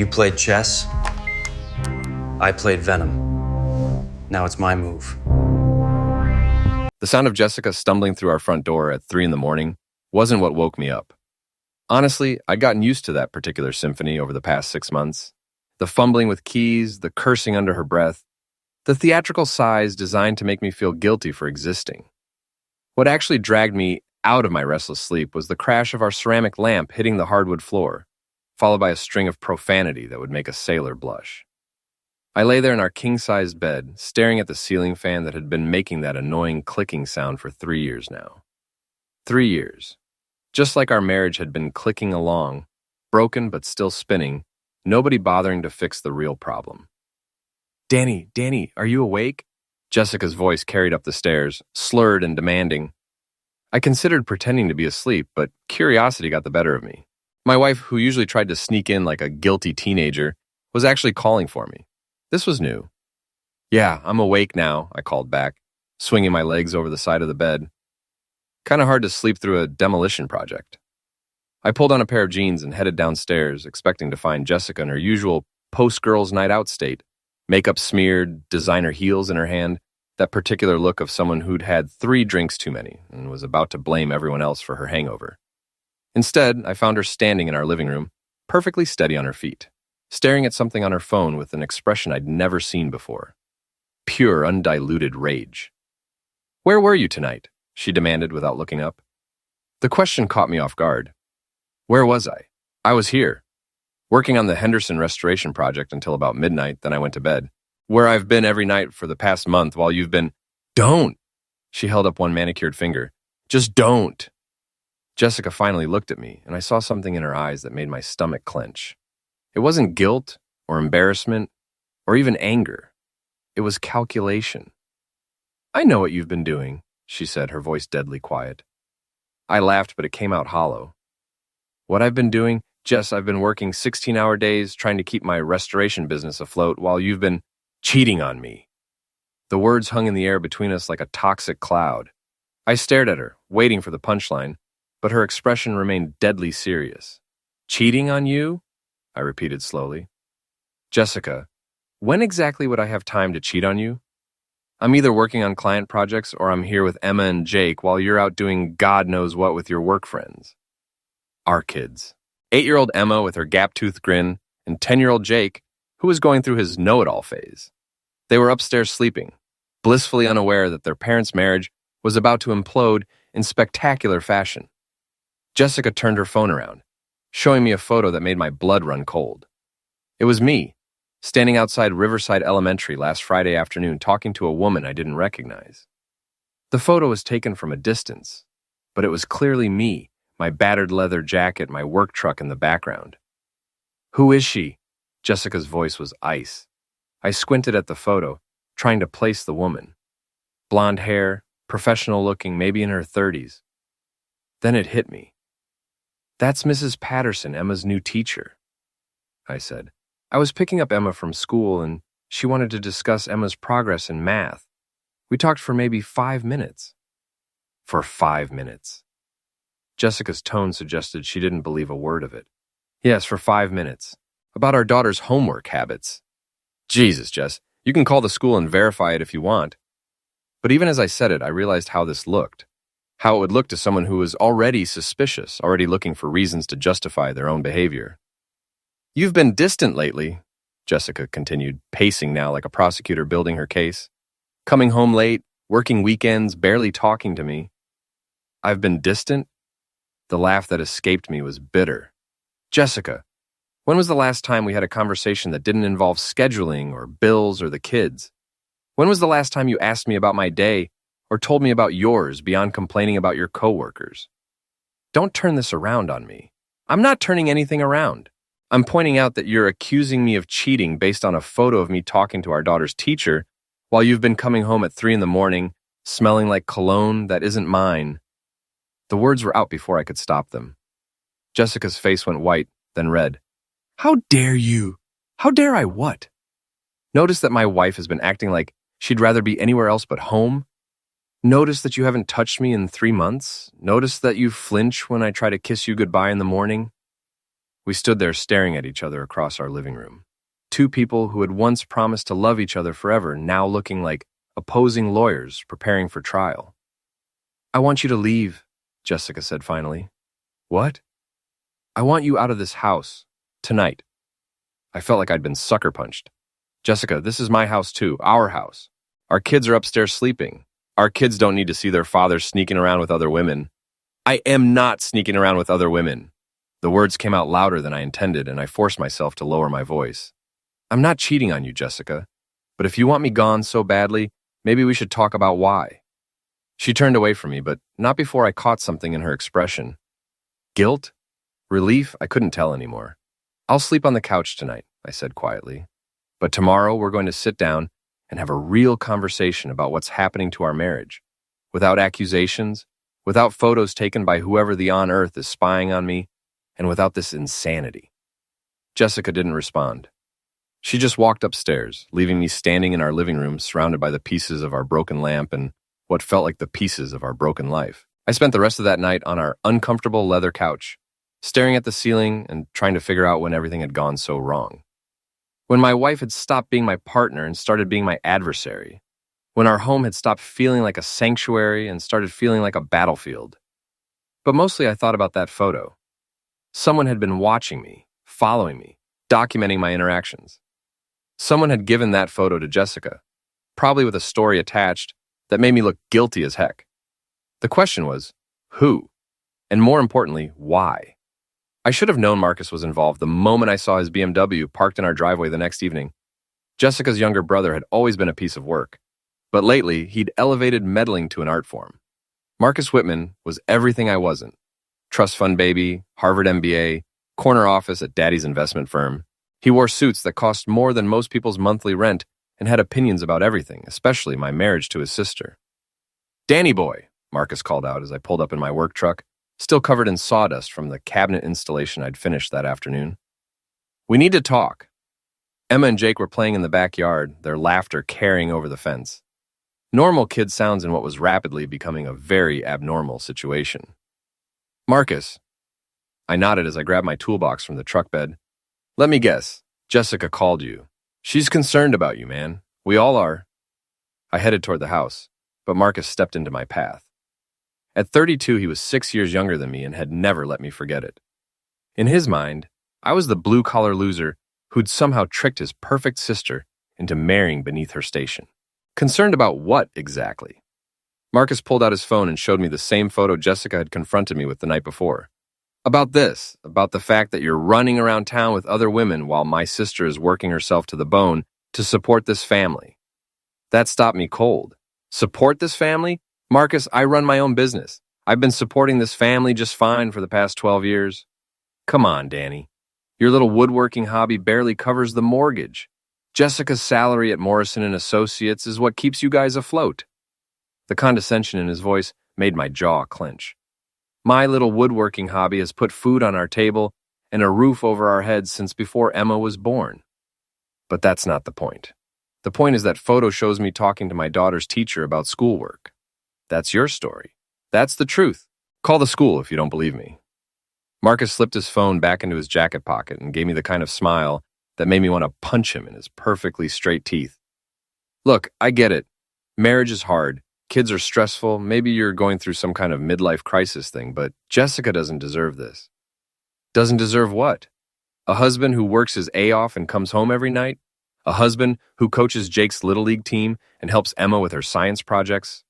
You played chess. I played Venom. Now it's my move. The sound of Jessica stumbling through our front door at 3 in the morning wasn't what woke me up. Honestly, I'd gotten used to that particular symphony over the past 6 months. The fumbling with keys, the cursing under her breath, the theatrical sighs designed to make me feel guilty for existing. What actually dragged me out of my restless sleep was the crash of our ceramic lamp hitting the hardwood floor, followed by a string of profanity that would make a sailor blush. I lay there in our king-sized bed, staring at the ceiling fan that had been making that annoying clicking sound for 3 years now. 3 years. Just like our marriage had been clicking along, broken but still spinning, nobody bothering to fix the real problem. Danny, are you awake? Jessica's voice carried up the stairs, slurred and demanding. I considered pretending to be asleep, but curiosity got the better of me. My wife, who usually tried to sneak in like a guilty teenager, was actually calling for me. This was new. Yeah, I'm awake now, I called back, swinging my legs over the side of the bed. Kind of hard to sleep through a demolition project. I pulled on a pair of jeans and headed downstairs, expecting to find Jessica in her usual post-girls night out state, makeup smeared, designer heels in her hand, that particular look of someone who'd had 3 drinks too many and was about to blame everyone else for her hangover. Instead, I found her standing in our living room, perfectly steady on her feet, staring at something on her phone with an expression I'd never seen before. Pure, undiluted rage. Where were you tonight? She demanded without looking up. The question caught me off guard. Where was I? I was here, working on the Henderson restoration project until about midnight, then I went to bed, where I've been every night for the past month while you've been... Don't! She held up one manicured finger. Just don't! Jessica finally looked at me, and I saw something in her eyes that made my stomach clench. It wasn't guilt, or embarrassment, or even anger. It was calculation. I know what you've been doing, she said, her voice deadly quiet. I laughed, but it came out hollow. What I've been doing? Jess, I've been working 16-hour days trying to keep my restoration business afloat while you've been cheating on me. The words hung in the air between us like a toxic cloud. I stared at her, waiting for the punchline, but her expression remained deadly serious. Cheating on you? I repeated slowly. Jessica, when exactly would I have time to cheat on you? I'm either working on client projects or I'm here with Emma and Jake while you're out doing God knows what with your work friends. Our kids. 8-year-old Emma with her gap-toothed grin, and 10-year-old Jake, who was going through his know-it-all phase. They were upstairs sleeping, blissfully unaware that their parents' marriage was about to implode in spectacular fashion. Jessica turned her phone around, showing me a photo that made my blood run cold. It was me, standing outside Riverside Elementary last Friday afternoon talking to a woman I didn't recognize. The photo was taken from a distance, but it was clearly me, my battered leather jacket, my work truck in the background. Who is she? Jessica's voice was ice. I squinted at the photo, trying to place the woman. Blonde hair, professional looking, maybe in her 30s. Then it hit me. That's Mrs. Patterson, Emma's new teacher, I said. I was picking up Emma from school and she wanted to discuss Emma's progress in math. We talked for maybe 5 minutes. For 5 minutes. Jessica's tone suggested she didn't believe a word of it. Yes, for 5 minutes. About our daughter's homework habits. Jesus, Jess, you can call the school and verify it if you want. But even as I said it, I realized how this looked. How it would look to someone who was already suspicious, already looking for reasons to justify their own behavior. You've been distant lately, Jessica continued, pacing now like a prosecutor building her case. Coming home late, working weekends, barely talking to me. I've been distant? The laugh that escaped me was bitter. Jessica, when was the last time we had a conversation that didn't involve scheduling or bills or the kids? When was the last time you asked me about my day or told me about yours beyond complaining about your coworkers? Don't turn this around on me. I'm not turning anything around. I'm pointing out that you're accusing me of cheating based on a photo of me talking to our daughter's teacher while you've been coming home at 3 in the morning, smelling like cologne that isn't mine. The words were out before I could stop them. Jessica's face went white, then red. How dare you? How dare I what? Notice that my wife has been acting like she'd rather be anywhere else but home? Notice that you haven't touched me in 3 months? Notice that you flinch when I try to kiss you goodbye in the morning? We stood there staring at each other across our living room. Two people who had once promised to love each other forever, now looking like opposing lawyers preparing for trial. "I want you to leave," Jessica said finally. "What?" "I want you out of this house. Tonight." I felt like I'd been sucker punched. "Jessica, this is my house too, our house. Our kids are upstairs sleeping. Our kids don't need to see their fathers sneaking around with other women." "I am not sneaking around with other women." The words came out louder than I intended, and I forced myself to lower my voice. "I'm not cheating on you, Jessica. But if you want me gone so badly, maybe we should talk about why." She turned away from me, but not before I caught something in her expression. Guilt? Relief? I couldn't tell anymore. "I'll sleep on the couch tonight," I said quietly. "But tomorrow we're going to sit down and have a real conversation about what's happening to our marriage. Without accusations, without photos taken by whoever the on earth is spying on me, and without this insanity." Jessica didn't respond. She just walked upstairs, leaving me standing in our living room surrounded by the pieces of our broken lamp and what felt like the pieces of our broken life. I spent the rest of that night on our uncomfortable leather couch, staring at the ceiling and trying to figure out when everything had gone so wrong. When my wife had stopped being my partner and started being my adversary. When our home had stopped feeling like a sanctuary and started feeling like a battlefield. But mostly I thought about that photo. Someone had been watching me, following me, documenting my interactions. Someone had given that photo to Jessica, probably with a story attached that made me look guilty as heck. The question was, who? And more importantly, why? I should have known Marcus was involved the moment I saw his BMW parked in our driveway the next evening. Jessica's younger brother had always been a piece of work, but lately he'd elevated meddling to an art form. Marcus Whitman was everything I wasn't. Trust fund baby, Harvard MBA, corner office at daddy's investment firm. He wore suits that cost more than most people's monthly rent and had opinions about everything, especially my marriage to his sister. "Danny boy," Marcus called out as I pulled up in my work truck, still covered in sawdust from the cabinet installation I'd finished that afternoon. "We need to talk." Emma and Jake were playing in the backyard, their laughter carrying over the fence. Normal kid sounds in what was rapidly becoming a very abnormal situation. "Marcus." I nodded as I grabbed my toolbox from the truck bed. "Let me guess. Jessica called you. She's concerned about you, man. We all are." I headed toward the house, but Marcus stepped into my path. At 32, he was 6 years younger than me and had never let me forget it. In his mind, I was the blue-collar loser who'd somehow tricked his perfect sister into marrying beneath her station. Concerned about what, exactly? Marcus pulled out his phone and showed me the same photo Jessica had confronted me with the night before. About the fact that you're running around town with other women while my sister is working herself to the bone to support this family. That stopped me cold. Support this family? Marcus, I run my own business. I've been supporting this family just fine for the past 12 years. Come on, Danny. Your little woodworking hobby barely covers the mortgage. Jessica's salary at Morrison & Associates is what keeps you guys afloat. The condescension in his voice made my jaw clench. My little woodworking hobby has put food on our table and a roof over our heads since before Emma was born. But that's not the point. The point is that photo shows me talking to my daughter's teacher about schoolwork. That's your story. That's the truth. Call the school if you don't believe me. Marcus slipped his phone back into his jacket pocket and gave me the kind of smile that made me want to punch him in his perfectly straight teeth. Look, I get it. Marriage is hard. Kids are stressful. Maybe you're going through some kind of midlife crisis thing, but Jessica doesn't deserve this. Doesn't deserve what? A husband who works his A off and comes home every night? A husband who coaches Jake's Little League team and helps Emma with her science projects?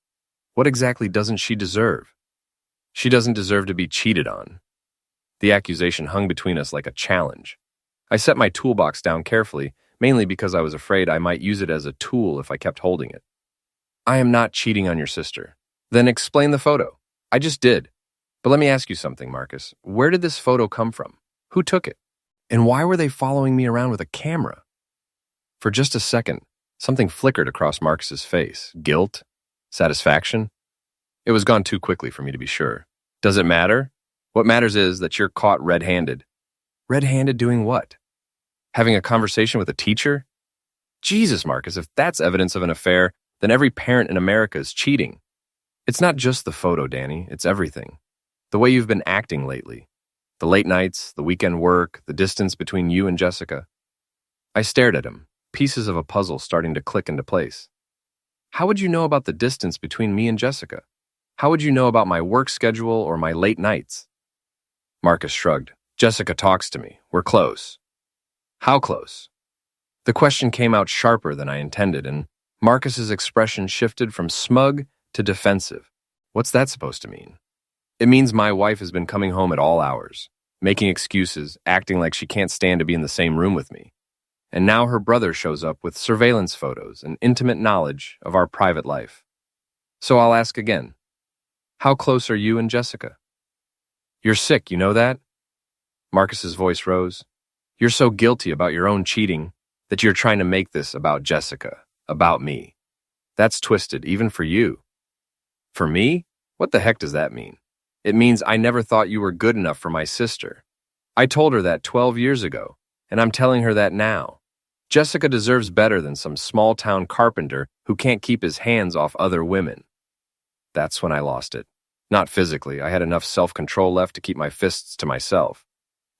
What exactly doesn't she deserve? She doesn't deserve to be cheated on. The accusation hung between us like a challenge. I set my toolbox down carefully, mainly because I was afraid I might use it as a tool if I kept holding it. I am not cheating on your sister. Then explain the photo. I just did. But let me ask you something, Marcus. Where did this photo come from? Who took it? And why were they following me around with a camera? For just a second, something flickered across Marcus's face. Guilt? Satisfaction? It was gone too quickly for me to be sure. Does it matter? What matters is that you're caught red-handed. Red-handed doing what? Having a conversation with a teacher? Jesus, Marcus, if that's evidence of an affair, then every parent in America is cheating. It's not just the photo, Danny. It's everything. The way you've been acting lately. The late nights, the weekend work, the distance between you and Jessica. I stared at him, pieces of a puzzle starting to click into place. How would you know about the distance between me and Jessica? How would you know about my work schedule or my late nights? Marcus shrugged. Jessica talks to me. We're close. How close? The question came out sharper than I intended, and Marcus's expression shifted from smug to defensive. What's that supposed to mean? It means my wife has been coming home at all hours, making excuses, acting like she can't stand to be in the same room with me. And now her brother shows up with surveillance photos and intimate knowledge of our private life. So I'll ask again. How close are you and Jessica? You're sick, you know that? Marcus's voice rose. You're so guilty about your own cheating that you're trying to make this about Jessica, about me. That's twisted, even for you. For me? What the heck does that mean? It means I never thought you were good enough for my sister. I told her that 12 years ago, and I'm telling her that now. Jessica deserves better than some small-town carpenter who can't keep his hands off other women. That's when I lost it. Not physically, I had enough self-control left to keep my fists to myself.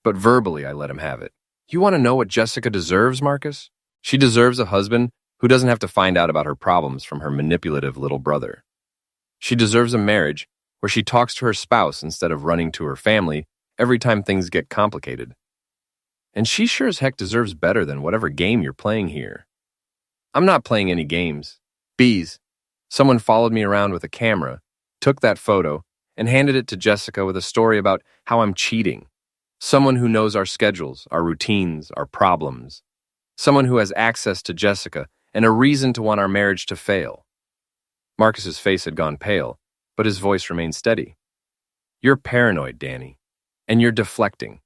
But verbally, I let him have it. You want to know what Jessica deserves, Marcus? She deserves a husband who doesn't have to find out about her problems from her manipulative little brother. She deserves a marriage where she talks to her spouse instead of running to her family every time things get complicated. And she sure as heck deserves better than whatever game you're playing here. I'm not playing any games. Bees. Someone followed me around with a camera, took that photo, and handed it to Jessica with a story about how I'm cheating. Someone who knows our schedules, our routines, our problems. Someone who has access to Jessica and a reason to want our marriage to fail. Marcus's face had gone pale, but his voice remained steady. You're paranoid, Danny, and you're deflecting.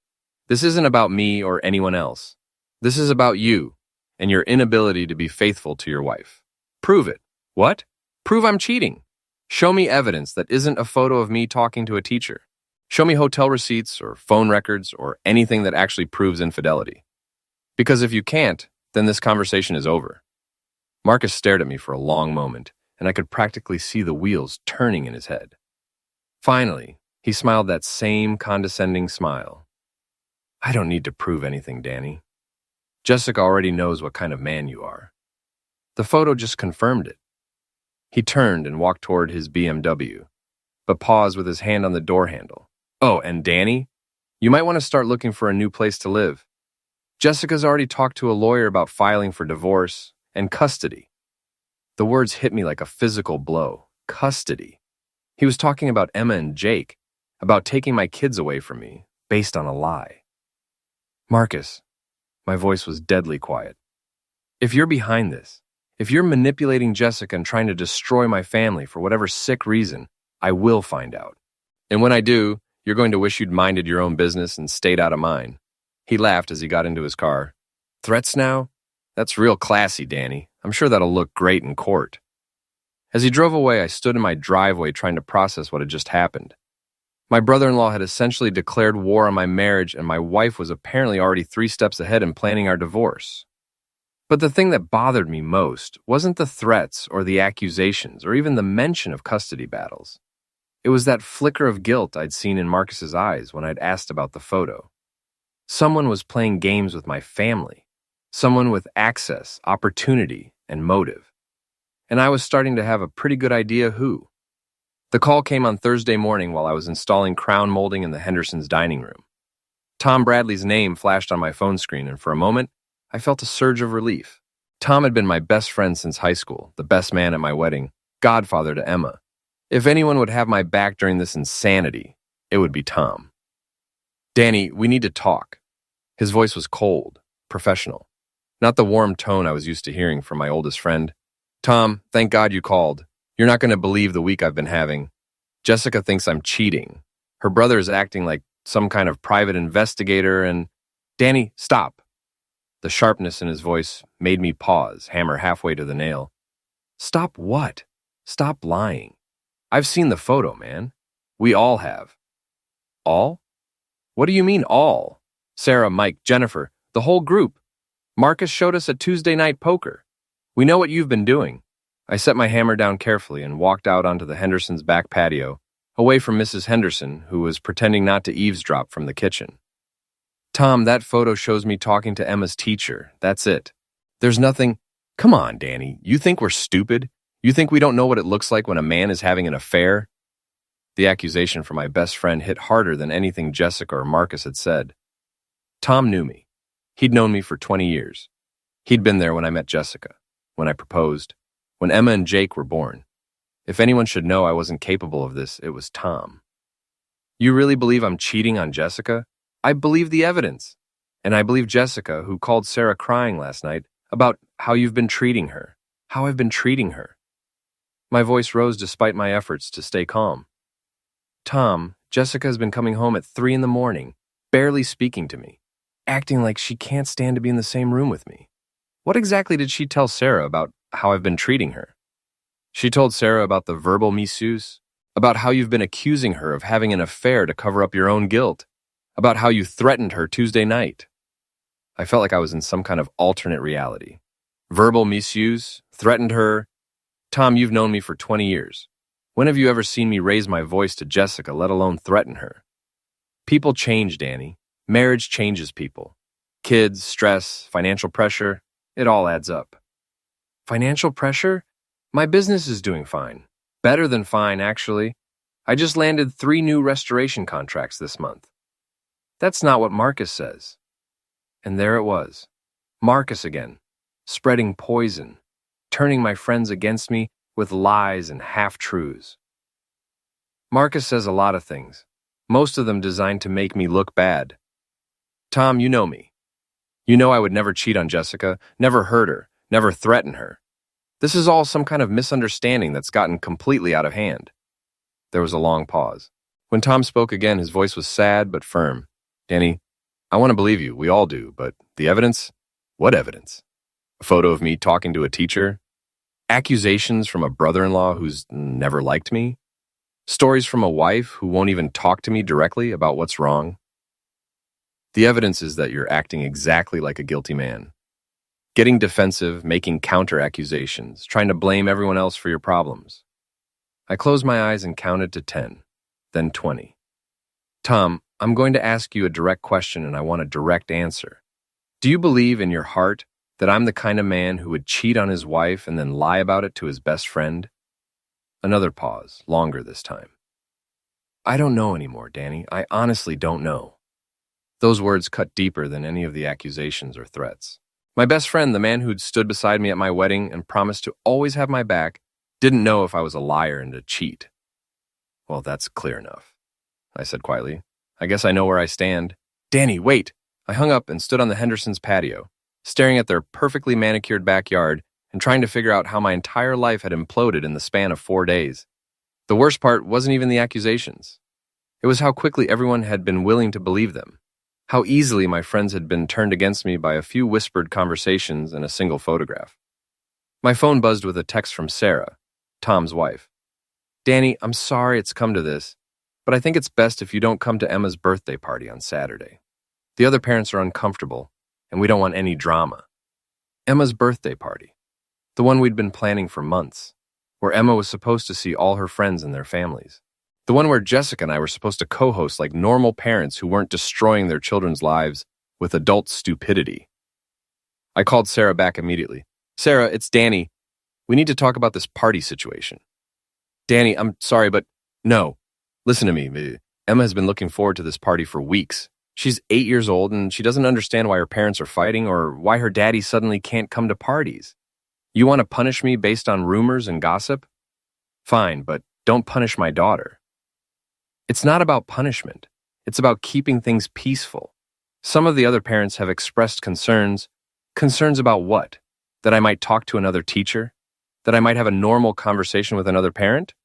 This isn't about me or anyone else. This is about you and your inability to be faithful to your wife. Prove it. What? Prove I'm cheating. Show me evidence that isn't a photo of me talking to a teacher. Show me hotel receipts or phone records or anything that actually proves infidelity. Because if you can't, then this conversation is over. Marcus stared at me for a long moment, and I could practically see the wheels turning in his head. Finally, he smiled that same condescending smile. I don't need to prove anything, Danny. Jessica already knows what kind of man you are. The photo just confirmed it. He turned and walked toward his BMW, but paused with his hand on the door handle. Oh, and Danny, you might want to start looking for a new place to live. Jessica's already talked to a lawyer about filing for divorce and custody. The words hit me like a physical blow. Custody. He was talking about Emma and Jake, about taking my kids away from me, based on a lie. Marcus, my voice was deadly quiet. If you're behind this, if you're manipulating Jessica and trying to destroy my family for whatever sick reason, I will find out. And when I do, you're going to wish you'd minded your own business and stayed out of mine. He laughed as he got into his car. Threats now? That's real classy, Danny. I'm sure that'll look great in court. As he drove away, I stood in my driveway trying to process what had just happened. My brother-in-law had essentially declared war on my marriage, and my wife was apparently already 3 steps ahead in planning our divorce. But the thing that bothered me most wasn't the threats or the accusations or even the mention of custody battles. It was that flicker of guilt I'd seen in Marcus's eyes when I'd asked about the photo. Someone was playing games with my family. Someone with access, opportunity, and motive. And I was starting to have a pretty good idea who. The call came on Thursday morning while I was installing crown molding in the Hendersons' dining room. Tom Bradley's name flashed on my phone screen, and for a moment, I felt a surge of relief. Tom had been my best friend since high school, the best man at my wedding, godfather to Emma. If anyone would have my back during this insanity, it would be Tom. Danny, we need to talk. His voice was cold, professional. Not the warm tone I was used to hearing from my oldest friend. Tom, thank God you called. You're not going to believe the week I've been having. Jessica thinks I'm cheating. Her brother is acting like some kind of private investigator and... Danny, stop. The sharpness in his voice made me pause, hammer halfway to the nail. Stop what? Stop lying. I've seen the photo, man. We all have. All? What do you mean, all? Sarah, Mike, Jennifer, the whole group. Marcus showed us at Tuesday night poker. We know what you've been doing. I set my hammer down carefully and walked out onto the Hendersons' back patio, away from Mrs. Henderson, who was pretending not to eavesdrop from the kitchen. Tom, that photo shows me talking to Emma's teacher. That's it. There's nothing. Come on, Danny. You think we're stupid? You think we don't know what it looks like when a man is having an affair? The accusation from my best friend hit harder than anything Jessica or Marcus had said. Tom knew me. He'd known me for 20 years. He'd been there when I met Jessica, when I proposed, when Emma and Jake were born. If anyone should know I wasn't capable of this, it was Tom. You really believe I'm cheating on Jessica? I believe the evidence. And I believe Jessica, who called Sarah crying last night about how you've been treating her, how I've been treating her. My voice rose despite my efforts to stay calm. Tom, Jessica has been coming home at 3 a.m, barely speaking to me, acting like she can't stand to be in the same room with me. What exactly did she tell Sarah about how I've been treating her? She told Sarah about the verbal misuse, about how you've been accusing her of having an affair to cover up your own guilt, about how you threatened her Tuesday night. I felt like I was in some kind of alternate reality. Verbal misuse, threatened her. Tom, you've known me for 20 years. When have you ever seen me raise my voice to Jessica, let alone threaten her? People change, Danny. Marriage changes people. Kids, stress, financial pressure, it all adds up. Financial pressure? My business is doing fine. Better than fine, actually. I just landed 3 new restoration contracts this month. That's not what Marcus says. And there it was. Marcus again, spreading poison, turning my friends against me with lies and half-truths. Marcus says a lot of things, most of them designed to make me look bad. Tom, you know me. You know I would never cheat on Jessica, never hurt her, never threaten her. This is all some kind of misunderstanding that's gotten completely out of hand. There was a long pause. When Tom spoke again, his voice was sad but firm. Danny, I want to believe you, we all do, but the evidence? What evidence? A photo of me talking to a teacher? Accusations from a brother-in-law who's never liked me? Stories from a wife who won't even talk to me directly about what's wrong? The evidence is that you're acting exactly like a guilty man. Getting defensive, making counter-accusations, trying to blame everyone else for your problems. I closed my eyes and counted to 10, then 20. Tom, I'm going to ask you a direct question and I want a direct answer. Do you believe in your heart that I'm the kind of man who would cheat on his wife and then lie about it to his best friend? Another pause, longer this time. I don't know anymore, Danny. I honestly don't know. Those words cut deeper than any of the accusations or threats. My best friend, the man who'd stood beside me at my wedding and promised to always have my back, didn't know if I was a liar and a cheat. Well, that's clear enough, I said quietly. I guess I know where I stand. Danny, wait! I hung up and stood on the Hendersons' patio, staring at their perfectly manicured backyard and trying to figure out how my entire life had imploded in the span of 4 days. The worst part wasn't even the accusations. It was how quickly everyone had been willing to believe them. How easily my friends had been turned against me by a few whispered conversations and a single photograph. My phone buzzed with a text from Sarah, Tom's wife. Danny, I'm sorry it's come to this, but I think it's best if you don't come to Emma's birthday party on Saturday. The other parents are uncomfortable, and we don't want any drama. Emma's birthday party, the one we'd been planning for months, where Emma was supposed to see all her friends and their families. The one where Jessica and I were supposed to co-host like normal parents who weren't destroying their children's lives with adult stupidity. I called Sarah back immediately. Sarah, it's Danny. We need to talk about this party situation. Danny, I'm sorry, but no. Listen to me. Emma has been looking forward to this party for weeks. She's 8 years old and she doesn't understand why her parents are fighting or why her daddy suddenly can't come to parties. You want to punish me based on rumors and gossip? Fine, but don't punish my daughter. It's not about punishment. It's about keeping things peaceful. Some of the other parents have expressed concerns. Concerns about what? That I might talk to another teacher? That I might have a normal conversation with another parent?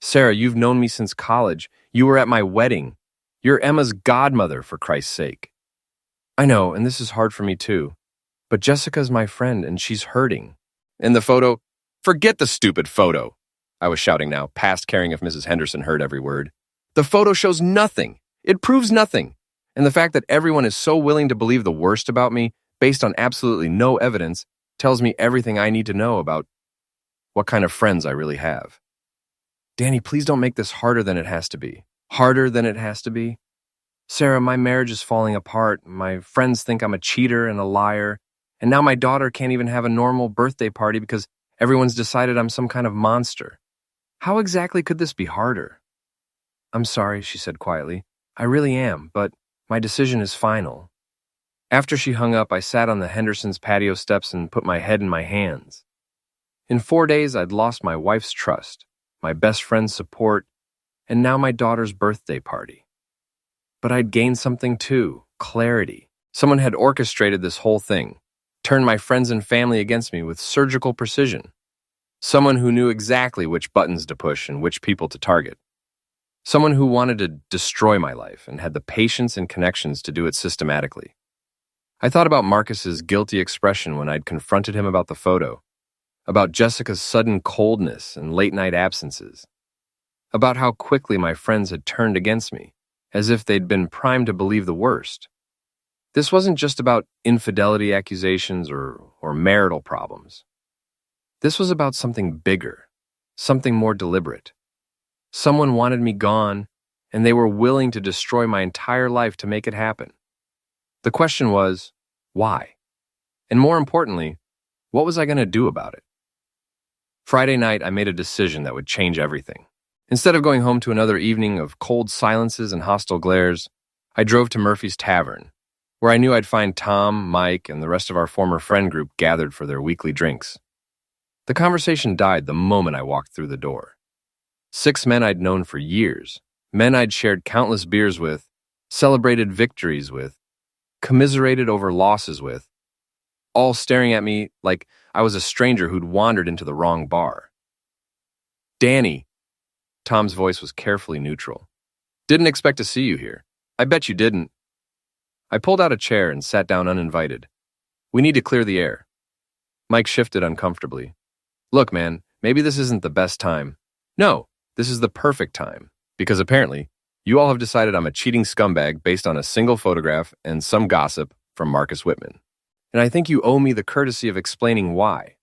Sarah, you've known me since college. You were at my wedding. You're Emma's godmother, for Christ's sake. I know, and this is hard for me too. But Jessica's my friend, and she's hurting. In the photo, forget the stupid photo, I was shouting now, past caring if Mrs. Henderson heard every word. The photo shows nothing. It proves nothing. And the fact that everyone is so willing to believe the worst about me, based on absolutely no evidence, tells me everything I need to know about what kind of friends I really have. Danny, please don't make this harder than it has to be. Harder than it has to be? Sarah, my marriage is falling apart. My friends think I'm a cheater and a liar. And now my daughter can't even have a normal birthday party because everyone's decided I'm some kind of monster. How exactly could this be harder? I'm sorry, she said quietly. I really am, but my decision is final. After she hung up, I sat on the Hendersons' patio steps and put my head in my hands. In 4 days, I'd lost my wife's trust, my best friend's support, and now my daughter's birthday party. But I'd gained something too, clarity. Someone had orchestrated this whole thing, turned my friends and family against me with surgical precision. Someone who knew exactly which buttons to push and which people to target. Someone who wanted to destroy my life and had the patience and connections to do it systematically. I thought about Marcus's guilty expression when I'd confronted him about the photo, about Jessica's sudden coldness and late-night absences, about how quickly my friends had turned against me, as if they'd been primed to believe the worst. This wasn't just about infidelity accusations or marital problems. This was about something bigger, something more deliberate. Someone wanted me gone, and they were willing to destroy my entire life to make it happen. The question was, why? And more importantly, what was I going to do about it? Friday night, I made a decision that would change everything. Instead of going home to another evening of cold silences and hostile glares, I drove to Murphy's Tavern, where I knew I'd find Tom, Mike, and the rest of our former friend group gathered for their weekly drinks. The conversation died the moment I walked through the door. 6 men I'd known for years, men I'd shared countless beers with, celebrated victories with, commiserated over losses with, all staring at me like I was a stranger who'd wandered into the wrong bar. Danny, Tom's voice was carefully neutral. Didn't expect to see you here. I bet you didn't. I pulled out a chair and sat down uninvited. We need to clear the air. Mike shifted uncomfortably. Look, man, maybe this isn't the best time. No, this is the perfect time, because apparently, you all have decided I'm a cheating scumbag based on a single photograph and some gossip from Marcus Whitman. And I think you owe me the courtesy of explaining why.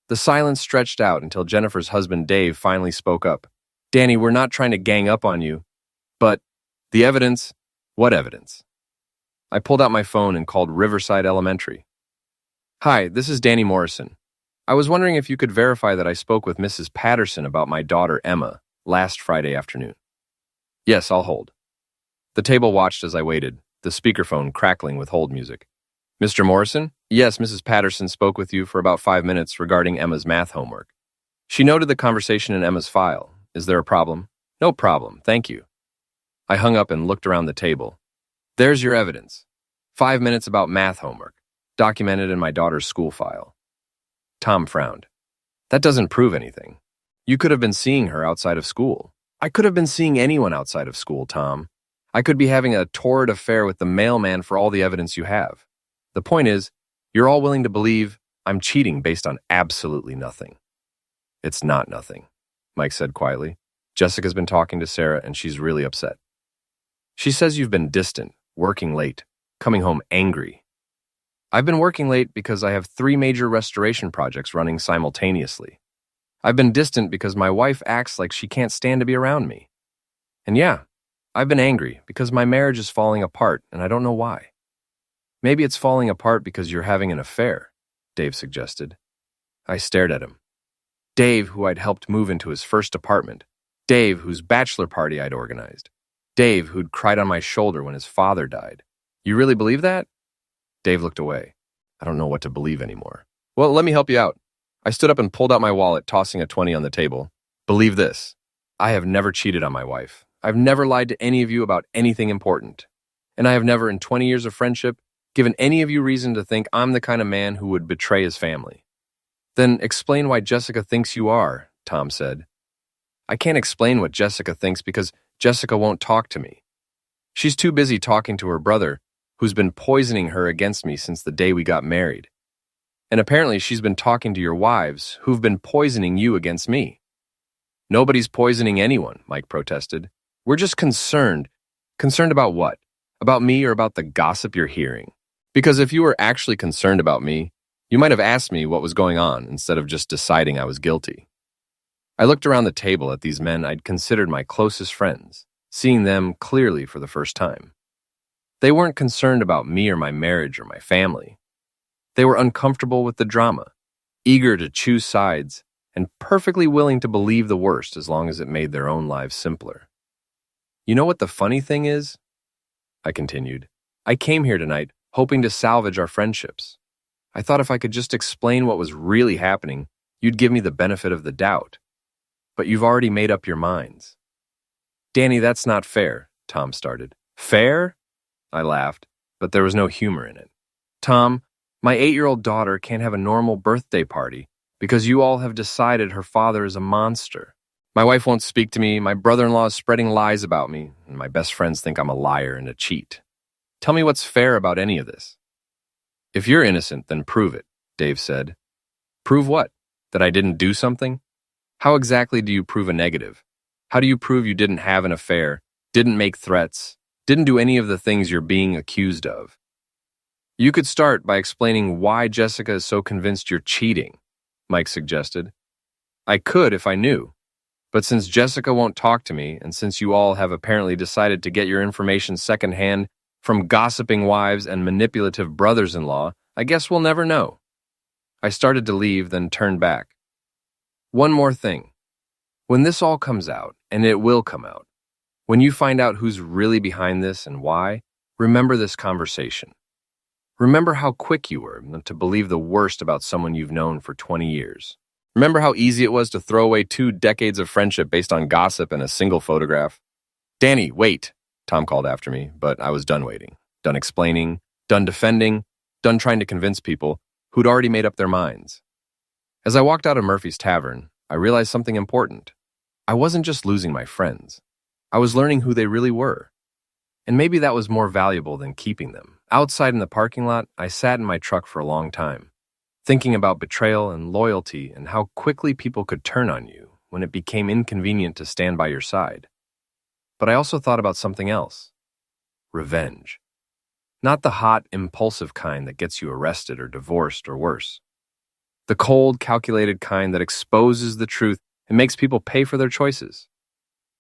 The silence stretched out until Jennifer's husband Dave finally spoke up. Danny, we're not trying to gang up on you, but the evidence, what evidence? I pulled out my phone and called Riverside Elementary. Hi, this is Danny Morrison. I was wondering if you could verify that I spoke with Mrs. Patterson about my daughter Emma last Friday afternoon. Yes, I'll hold. The table watched as I waited, the speakerphone crackling with hold music. Mr. Morrison? Yes, Mrs. Patterson spoke with you for about 5 minutes regarding Emma's math homework. She noted the conversation in Emma's file. Is there a problem? No problem, thank you. I hung up and looked around the table. There's your evidence. 5 minutes about math homework, documented in my daughter's school file. Tom frowned. That doesn't prove anything. You could have been seeing her outside of school. I could have been seeing anyone outside of school, Tom. I could be having a torrid affair with the mailman for all the evidence you have. The point is, you're all willing to believe I'm cheating based on absolutely nothing. It's not nothing, Mike said quietly. Jessica's been talking to Sarah and she's really upset. She says you've been distant, working late, coming home angry. I've been working late because I have 3 major restoration projects running simultaneously. I've been distant because my wife acts like she can't stand to be around me. And yeah, I've been angry because my marriage is falling apart and I don't know why. Maybe it's falling apart because you're having an affair, Dave suggested. I stared at him. Dave, who I'd helped move into his first apartment. Dave, whose bachelor party I'd organized. Dave, who'd cried on my shoulder when his father died. You really believe that? Dave looked away. I don't know what to believe anymore. Well, let me help you out. I stood up and pulled out my wallet, tossing a 20 on the table. Believe this. I have never cheated on my wife. I've never lied to any of you about anything important. And I have never, in 20 years of friendship, given any of you reason to think I'm the kind of man who would betray his family. Then explain why Jessica thinks you are, Tom said. I can't explain what Jessica thinks because Jessica won't talk to me. She's too busy talking to her brother, who's been poisoning her against me since the day we got married. And apparently she's been talking to your wives, who've been poisoning you against me. Nobody's poisoning anyone, Mike protested. We're just concerned. Concerned about what? About me or about the gossip you're hearing? Because if you were actually concerned about me, you might have asked me what was going on instead of just deciding I was guilty. I looked around the table at these men I'd considered my closest friends, seeing them clearly for the first time. They weren't concerned about me or my marriage or my family. They were uncomfortable with the drama, eager to choose sides, and perfectly willing to believe the worst as long as it made their own lives simpler. You know what the funny thing is? I continued. I came here tonight hoping to salvage our friendships. I thought if I could just explain what was really happening, you'd give me the benefit of the doubt. But you've already made up your minds. Danny, that's not fair, Tom started. Fair? I laughed, but there was no humor in it. Tom, my 8-year-old daughter can't have a normal birthday party because you all have decided her father is a monster. My wife won't speak to me, my brother-in-law is spreading lies about me, and my best friends think I'm a liar and a cheat. Tell me what's fair about any of this. If you're innocent, then prove it, Dave said. Prove what? That I didn't do something? How exactly do you prove a negative? How do you prove you didn't have an affair, didn't make threats, didn't do any of the things you're being accused of? You could start by explaining why Jessica is so convinced you're cheating, Mike suggested. I could if I knew. But since Jessica won't talk to me, and since you all have apparently decided to get your information secondhand from gossiping wives and manipulative brothers-in-law, I guess we'll never know. I started to leave, then turned back. One more thing. When this all comes out, and it will come out, when you find out who's really behind this and why, remember this conversation. Remember how quick you were to believe the worst about someone you've known for 20 years. Remember how easy it was to throw away 2 decades of friendship based on gossip and a single photograph? Danny, wait, Tom called after me, but I was done waiting, done explaining, done defending, done trying to convince people who'd already made up their minds. As I walked out of Murphy's Tavern, I realized something important. I wasn't just losing my friends. I was learning who they really were. And maybe that was more valuable than keeping them. Outside in the parking lot, I sat in my truck for a long time, thinking about betrayal and loyalty and how quickly people could turn on you when it became inconvenient to stand by your side. But I also thought about something else. Revenge. Not the hot, impulsive kind that gets you arrested or divorced or worse. The cold, calculated kind that exposes the truth and makes people pay for their choices.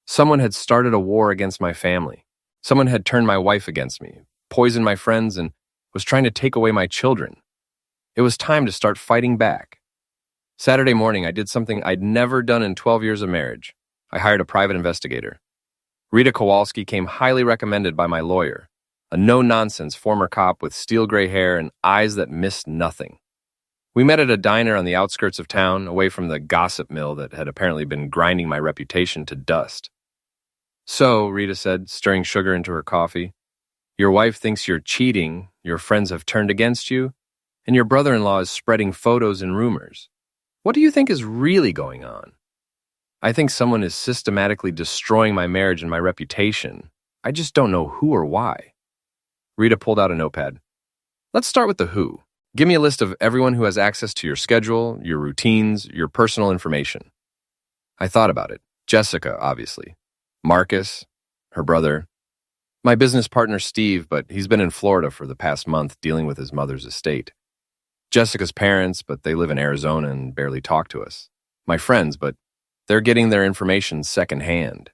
Someone had started a war against my family. Someone had turned my wife against me, poisoned my friends, and was trying to take away my children. It was time to start fighting back. Saturday morning, I did something I'd never done in 12 years of marriage. I hired a private investigator. Rita Kowalski came highly recommended by my lawyer, a no-nonsense former cop with steel gray hair and eyes that missed nothing. We met at a diner on the outskirts of town, away from the gossip mill that had apparently been grinding my reputation to dust. So, Rita said, stirring sugar into her coffee, your wife thinks you're cheating, your friends have turned against you, and your brother-in-law is spreading photos and rumors. What do you think is really going on? I think someone is systematically destroying my marriage and my reputation. I just don't know who or why. Rita pulled out a notepad. Let's start with the who. Give me a list of everyone who has access to your schedule, your routines, your personal information. I thought about it. Jessica, obviously. Marcus, her brother. My business partner, Steve, but he's been in Florida for the past month dealing with his mother's estate. Jessica's parents, but they live in Arizona and barely talk to us. My friends, but they're getting their information secondhand.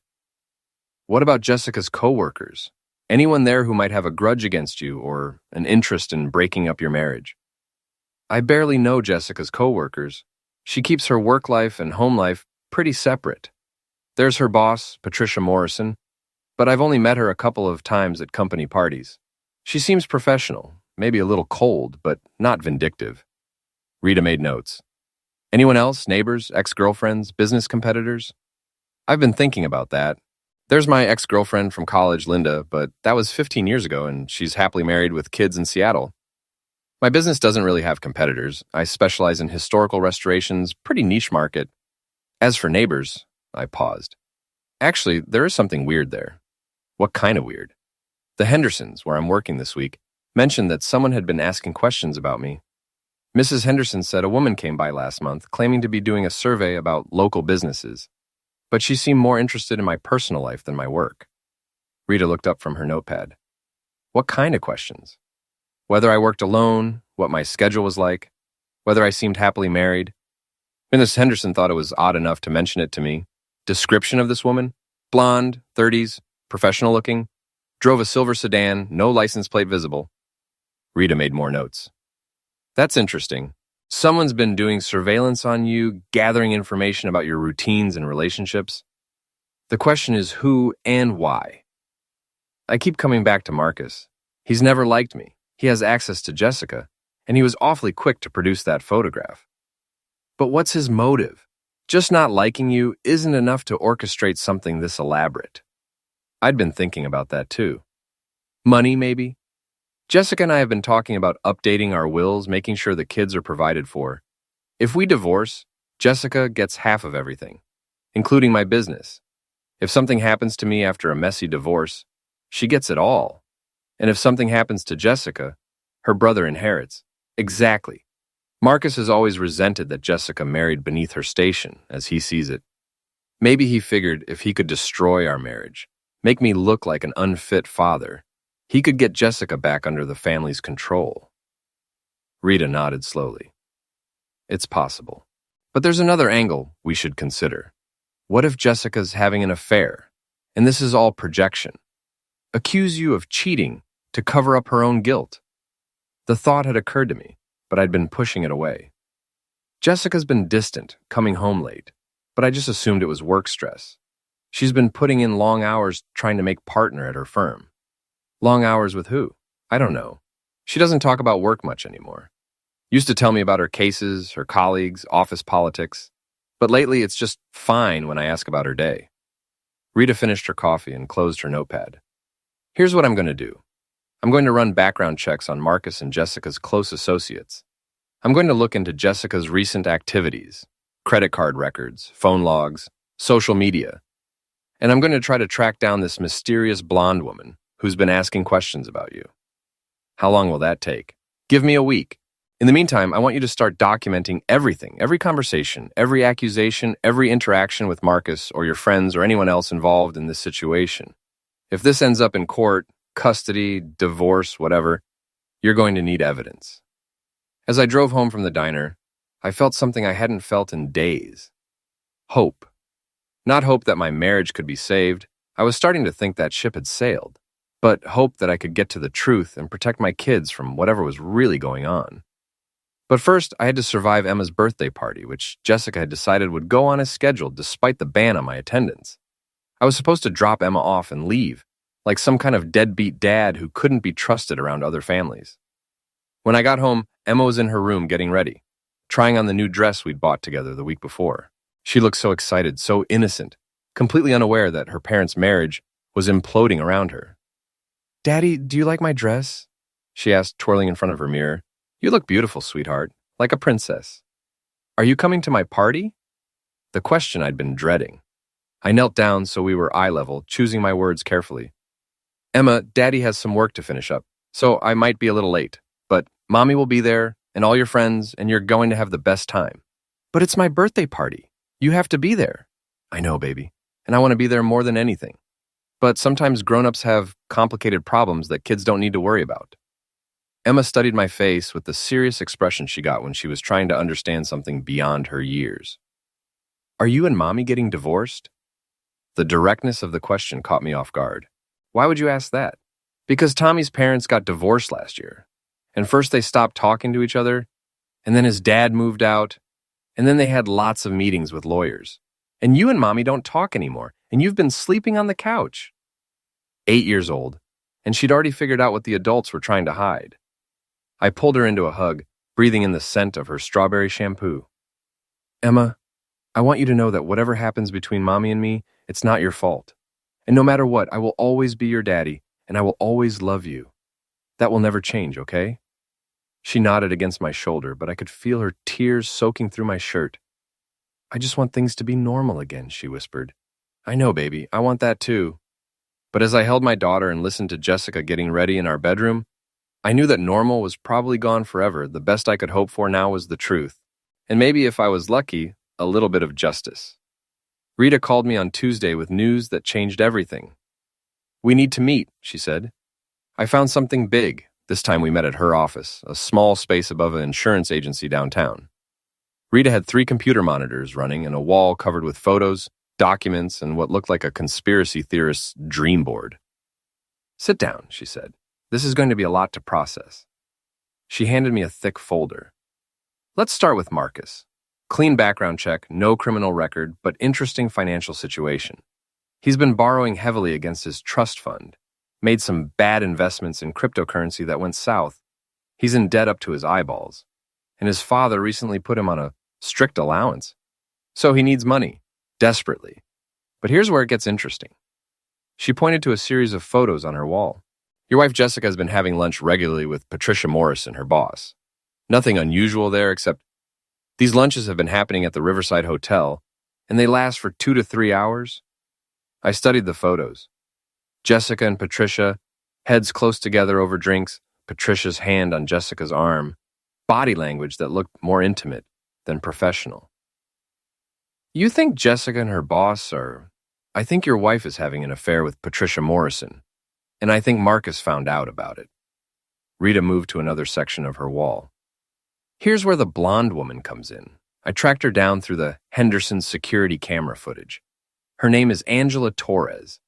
What about Jessica's coworkers? Anyone there who might have a grudge against you or an interest in breaking up your marriage? I barely know Jessica's coworkers. She keeps her work life and home life pretty separate. There's her boss, Patricia Morrison, but I've only met her a couple of times at company parties. She seems professional, maybe a little cold, but not vindictive. Rita made notes. Anyone else? Neighbors, ex-girlfriends, business competitors? I've been thinking about that. There's my ex-girlfriend from college, Linda, but that was 15 years ago, and she's happily married with kids in Seattle. My business doesn't really have competitors. I specialize in historical restorations, pretty niche market. As for neighbors, I paused. Actually, there is something weird there. What kind of weird? The Hendersons, where I'm working this week, mentioned that someone had been asking questions about me. Mrs. Henderson said a woman came by last month claiming to be doing a survey about local businesses, but she seemed more interested in my personal life than my work. Rita looked up from her notepad. What kind of questions? Whether I worked alone, what my schedule was like, whether I seemed happily married. Miss Henderson thought it was odd enough to mention it to me. Description of this woman: blonde, 30s, professional looking, drove a silver sedan, no license plate visible. Rita made more notes. That's interesting. Someone's been doing surveillance on you, gathering information about your routines and relationships. The question is who and why. I keep coming back to Marcus. He's never liked me. He has access to Jessica, and he was awfully quick to produce that photograph. But what's his motive? Just not liking you isn't enough to orchestrate something this elaborate. I'd been thinking about that too. Money, maybe? Jessica and I have been talking about updating our wills, making sure the kids are provided for. If we divorce, Jessica gets half of everything, including my business. If something happens to me after a messy divorce, she gets it all. And if something happens to Jessica, her brother inherits. Exactly. Marcus has always resented that Jessica married beneath her station, as he sees it. Maybe he figured if he could destroy our marriage, make me look like an unfit father, he could get Jessica back under the family's control. Rita nodded slowly. It's possible. But there's another angle we should consider. What if Jessica's having an affair, and this is all projection? Accuse you of cheating to cover up her own guilt. The thought had occurred to me, but I'd been pushing it away. Jessica's been distant, coming home late, but I just assumed it was work stress. She's been putting in long hours trying to make partner at her firm. Long hours with who? I don't know. She doesn't talk about work much anymore. Used to tell me about her cases, her colleagues, office politics, but lately it's just fine when I ask about her day. Rita finished her coffee and closed her notepad. Here's what I'm going to do. I'm going to run background checks on Marcus and Jessica's close associates. I'm going to look into Jessica's recent activities, credit card records, phone logs, social media, and I'm going to try to track down this mysterious blonde woman who's been asking questions about you. How long will that take? Give me a week. In the meantime, I want you to start documenting everything, every conversation, every accusation, every interaction with Marcus or your friends or anyone else involved in this situation. If this ends up in court, custody, divorce, whatever, you're going to need evidence. As I drove home from the diner, I felt something I hadn't felt in days. Hope. Not hope that my marriage could be saved. I was starting to think that ship had sailed. But hope that I could get to the truth and protect my kids from whatever was really going on. But first, I had to survive Emma's birthday party, which Jessica had decided would go on as scheduled despite the ban on my attendance. I was supposed to drop Emma off and leave, like some kind of deadbeat dad who couldn't be trusted around other families. When I got home, Emma was in her room getting ready, trying on the new dress we'd bought together the week before. She looked so excited, so innocent, completely unaware that her parents' marriage was imploding around her. "Daddy, do you like my dress?" she asked, twirling in front of her mirror. "You look beautiful, sweetheart, like a princess." "Are you coming to my party?" The question I'd been dreading. I knelt down so we were eye level, choosing my words carefully. "Emma, Daddy has some work to finish up, so I might be a little late, but Mommy will be there, and all your friends, and you're going to have the best time." "But it's my birthday party. You have to be there." "I know, baby, and I want to be there more than anything. But sometimes grown-ups have complicated problems that kids don't need to worry about." Emma studied my face with the serious expression she got when she was trying to understand something beyond her years. "Are you and Mommy getting divorced?" The directness of the question caught me off guard. "Why would you ask that?" "Because Tommy's parents got divorced last year. And first they stopped talking to each other, and then his dad moved out, and then they had lots of meetings with lawyers. And you and Mommy don't talk anymore, and you've been sleeping on the couch." 8 years old, and she'd already figured out what the adults were trying to hide. I pulled her into a hug, breathing in the scent of her strawberry shampoo. "Emma, I want you to know that whatever happens between Mommy and me, it's not your fault. And no matter what, I will always be your daddy, and I will always love you. That will never change, okay?" She nodded against my shoulder, but I could feel her tears soaking through my shirt. "I just want things to be normal again," she whispered. "I know, baby. I want that too." But as I held my daughter and listened to Jessica getting ready in our bedroom, I knew that normal was probably gone forever. The best I could hope for now was the truth. And maybe if I was lucky, a little bit of justice. Rita called me on Tuesday with news that changed everything. "We need to meet," she said. "I found something big." This time we met at her office, a small space above an insurance agency downtown. Rita had 3 computer monitors running and a wall covered with photos, documents, and what looked like a conspiracy theorist's dream board. "Sit down," she said. "This is going to be a lot to process." She handed me a thick folder. "Let's start with Marcus. Clean background check, no criminal record, but interesting financial situation. He's been borrowing heavily against his trust fund, made some bad investments in cryptocurrency that went south. He's in debt up to his eyeballs, and his father recently put him on a strict allowance. So he needs money, desperately. But here's where it gets interesting." She pointed to a series of photos on her wall. "Your wife Jessica has been having lunch regularly with Patricia Morrison, her boss. Nothing unusual there, except these lunches have been happening at the Riverside Hotel, and they last for 2 to 3 hours. I studied the photos. Jessica and Patricia, heads close together over drinks, Patricia's hand on Jessica's arm, body language that looked more intimate than professional. You think Jessica and her boss are... I think your wife is having an affair with Patricia Morrison, and I think Marcus found out about it." Rita moved to another section of her wall. "Here's where the blonde woman comes in. I tracked her down through the Henderson security camera footage. Her name is Angela Torres,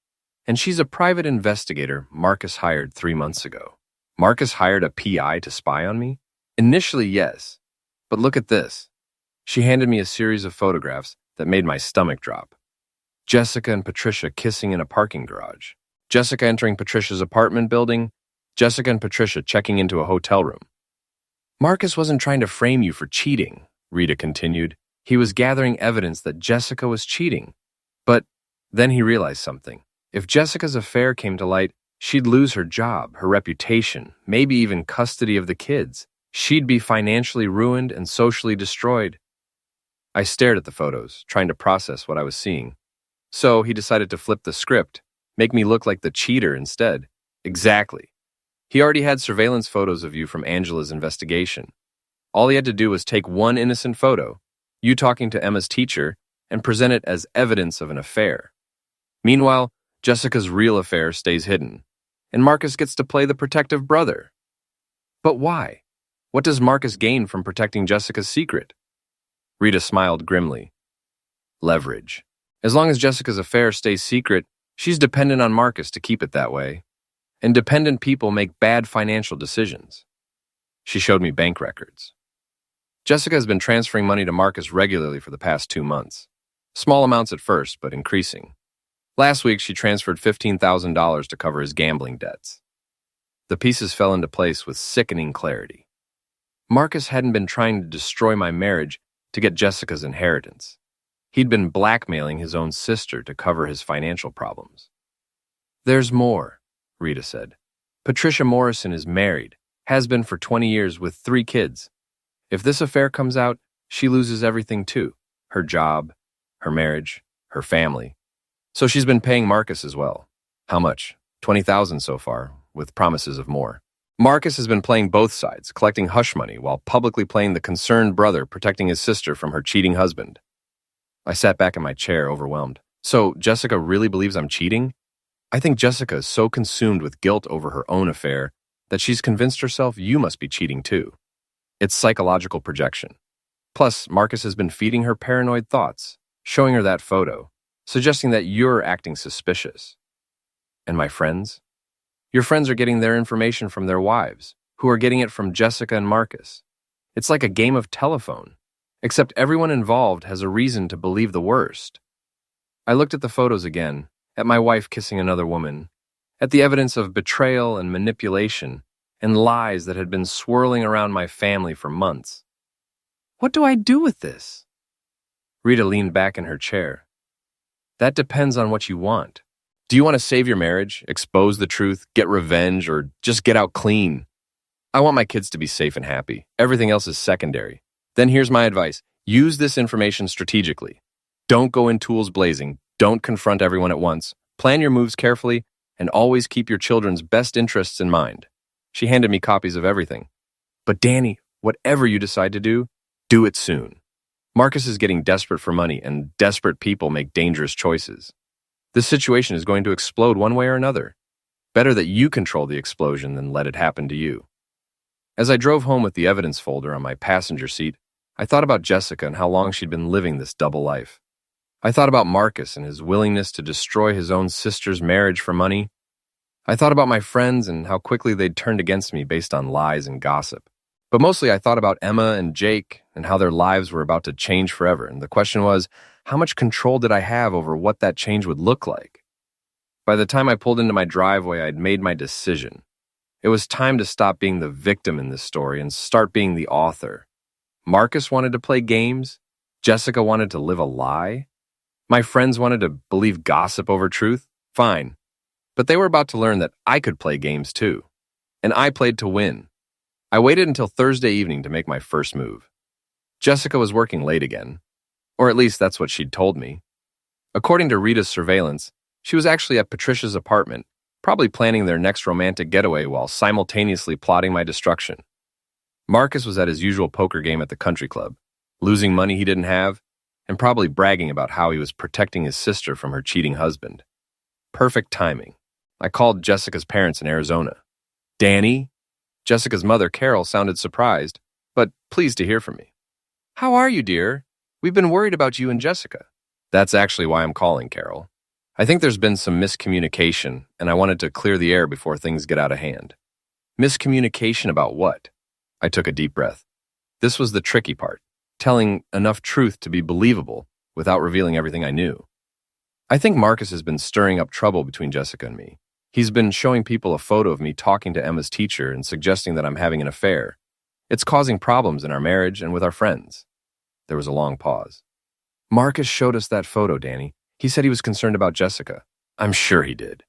and she's a private investigator Marcus hired 3 months ago." "Marcus hired a PI to spy on me?" "Initially, yes. But look at this." She handed me a series of photographs that made my stomach drop. Jessica and Patricia kissing in a parking garage. Jessica entering Patricia's apartment building. Jessica and Patricia checking into a hotel room. "Marcus wasn't trying to frame you for cheating," Rita continued. "He was gathering evidence that Jessica was cheating. But then he realized something. If Jessica's affair came to light, she'd lose her job, her reputation, maybe even custody of the kids. She'd be financially ruined and socially destroyed." I stared at the photos, trying to process what I was seeing. So he decided to flip the script, make me look like the cheater instead. Exactly. He already had surveillance photos of you from Angela's investigation. All he had to do was take one innocent photo, you talking to Emma's teacher, and present it as evidence of an affair. Meanwhile, Jessica's real affair stays hidden, and Marcus gets to play the protective brother. But why? What does Marcus gain from protecting Jessica's secret? Rita smiled grimly. Leverage. As long as Jessica's affair stays secret, she's dependent on Marcus to keep it that way. And dependent people make bad financial decisions. She showed me bank records. Jessica has been transferring money to Marcus regularly for the past 2 months. Small amounts at first, but increasing. Last week, she transferred $15,000 to cover his gambling debts. The pieces fell into place with sickening clarity. Marcus hadn't been trying to destroy my marriage to get Jessica's inheritance. He'd been blackmailing his own sister to cover his financial problems. There's more, Rita said. Patricia Morrison is married, has been for 20 years with 3 kids. If this affair comes out, she loses everything too. Her job, her marriage, her family. So she's been paying Marcus as well. How much? $20,000 so far, with promises of more. Marcus has been playing both sides, collecting hush money while publicly playing the concerned brother protecting his sister from her cheating husband. I sat back in my chair, overwhelmed. So Jessica really believes I'm cheating? I think Jessica is so consumed with guilt over her own affair that she's convinced herself you must be cheating too. It's psychological projection. Plus, Marcus has been feeding her paranoid thoughts, showing her that photo, suggesting that you're acting suspicious. And my friends? Your friends are getting their information from their wives, who are getting it from Jessica and Marcus. It's like a game of telephone, except everyone involved has a reason to believe the worst. I looked at the photos again, at my wife kissing another woman, at the evidence of betrayal and manipulation and lies that had been swirling around my family for months. What do I do with this? Rita leaned back in her chair. That depends on what you want. Do you want to save your marriage, expose the truth, get revenge, or just get out clean? I want my kids to be safe and happy. Everything else is secondary. Then here's my advice. Use this information strategically. Don't go in tools blazing. Don't confront everyone at once. Plan your moves carefully, and always keep your children's best interests in mind. She handed me copies of everything. But Danny, whatever you decide to do it soon. Marcus is getting desperate for money, and desperate people make dangerous choices. This situation is going to explode one way or another. Better that you control the explosion than let it happen to you. As I drove home with the evidence folder on my passenger seat, I thought about Jessica and how long she'd been living this double life. I thought about Marcus and his willingness to destroy his own sister's marriage for money. I thought about my friends and how quickly they'd turned against me based on lies and gossip. But mostly I thought about Emma and Jake and how their lives were about to change forever. And the question was, how much control did I have over what that change would look like? By the time I pulled into my driveway, I'd made my decision. It was time to stop being the victim in this story and start being the author. Marcus wanted to play games. Jessica wanted to live a lie. My friends wanted to believe gossip over truth. Fine. But they were about to learn that I could play games too. And I played to win. I waited until Thursday evening to make my first move. Jessica was working late again. Or at least that's what she'd told me. According to Rita's surveillance, she was actually at Patricia's apartment, probably planning their next romantic getaway while simultaneously plotting my destruction. Marcus was at his usual poker game at the country club, losing money he didn't have, and probably bragging about how he was protecting his sister from her cheating husband. Perfect timing. I called Jessica's parents in Arizona. Danny? Jessica's mother, Carol, sounded surprised, but pleased to hear from me. How are you, dear? We've been worried about you and Jessica. That's actually why I'm calling, Carol. I think there's been some miscommunication, and I wanted to clear the air before things get out of hand. Miscommunication about what? I took a deep breath. This was the tricky part, telling enough truth to be believable without revealing everything I knew. I think Marcus has been stirring up trouble between Jessica and me. He's been showing people a photo of me talking to Emma's teacher and suggesting that I'm having an affair. It's causing problems in our marriage and with our friends. There was a long pause. Marcus showed us that photo, Danny. He said he was concerned about Jessica. I'm sure he did.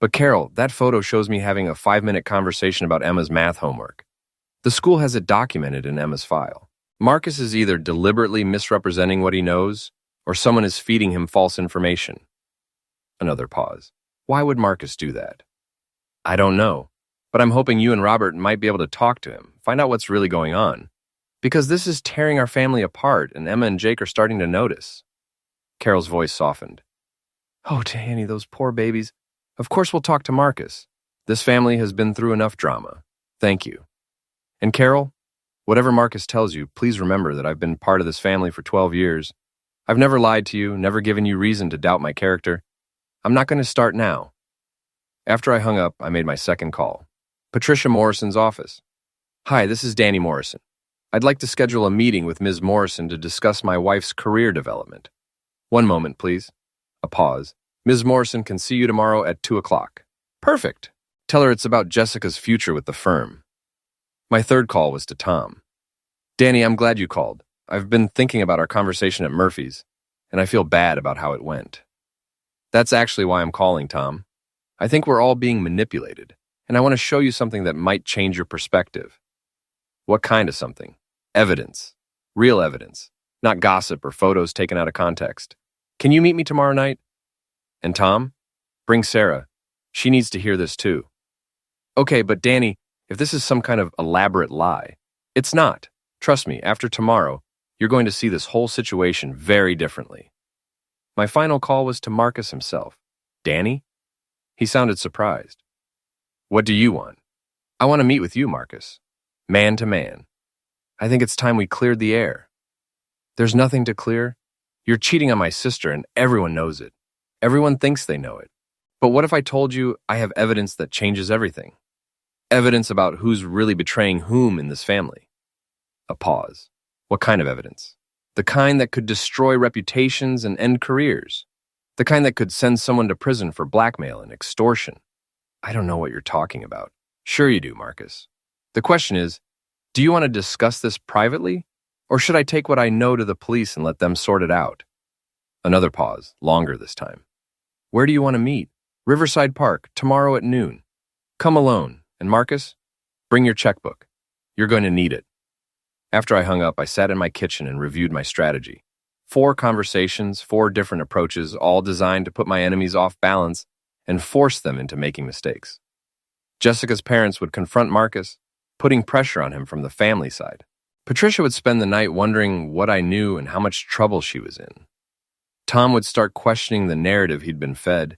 But Carol, that photo shows me having a 5-minute conversation about Emma's math homework. The school has it documented in Emma's file. Marcus is either deliberately misrepresenting what he knows, or someone is feeding him false information. Another pause. Why would Marcus do that? I don't know, but I'm hoping you and Robert might be able to talk to him, find out what's really going on. Because this is tearing our family apart, and Emma and Jake are starting to notice. Carol's voice softened. Oh, Danny, those poor babies. Of course we'll talk to Marcus. This family has been through enough drama. Thank you. And Carol, whatever Marcus tells you, please remember that I've been part of this family for 12 years. I've never lied to you, never given you reason to doubt my character. I'm not going to start now. After I hung up, I made my second call. Patricia Morrison's office. Hi, this is Danny Morrison. I'd like to schedule a meeting with Ms. Morrison to discuss my wife's career development. One moment, please. A pause. Ms. Morrison can see you tomorrow at 2 o'clock. Perfect. Tell her it's about Jessica's future with the firm. My third call was to Tom. Danny, I'm glad you called. I've been thinking about our conversation at Murphy's, and I feel bad about how it went. That's actually why I'm calling, Tom. I think we're all being manipulated, and I want to show you something that might change your perspective. What kind of something? Evidence. Real evidence. Not gossip or photos taken out of context. Can you meet me tomorrow night? And Tom? Bring Sarah. She needs to hear this too. Okay, but Danny, if this is some kind of elaborate lie, it's not. Trust me, after tomorrow, you're going to see this whole situation very differently. My final call was to Marcus himself. Danny? He sounded surprised. What do you want? I want to meet with you, Marcus. Man to man. I think it's time we cleared the air. There's nothing to clear. You're cheating on my sister and everyone knows it. Everyone thinks they know it. But what if I told you I have evidence that changes everything? Evidence about who's really betraying whom in this family. A pause. What kind of evidence? The kind that could destroy reputations and end careers. The kind that could send someone to prison for blackmail and extortion. I don't know what you're talking about. Sure you do, Marcus. The question is, do you want to discuss this privately? Or should I take what I know to the police and let them sort it out? Another pause, longer this time. Where do you want to meet? Riverside Park, tomorrow at noon. Come alone. And Marcus, bring your checkbook. You're going to need it. After I hung up, I sat in my kitchen and reviewed my strategy. 4 conversations, 4 different approaches, all designed to put my enemies off balance and force them into making mistakes. Jessica's parents would confront Marcus, putting pressure on him from the family side. Patricia would spend the night wondering what I knew and how much trouble she was in. Tom would start questioning the narrative he'd been fed,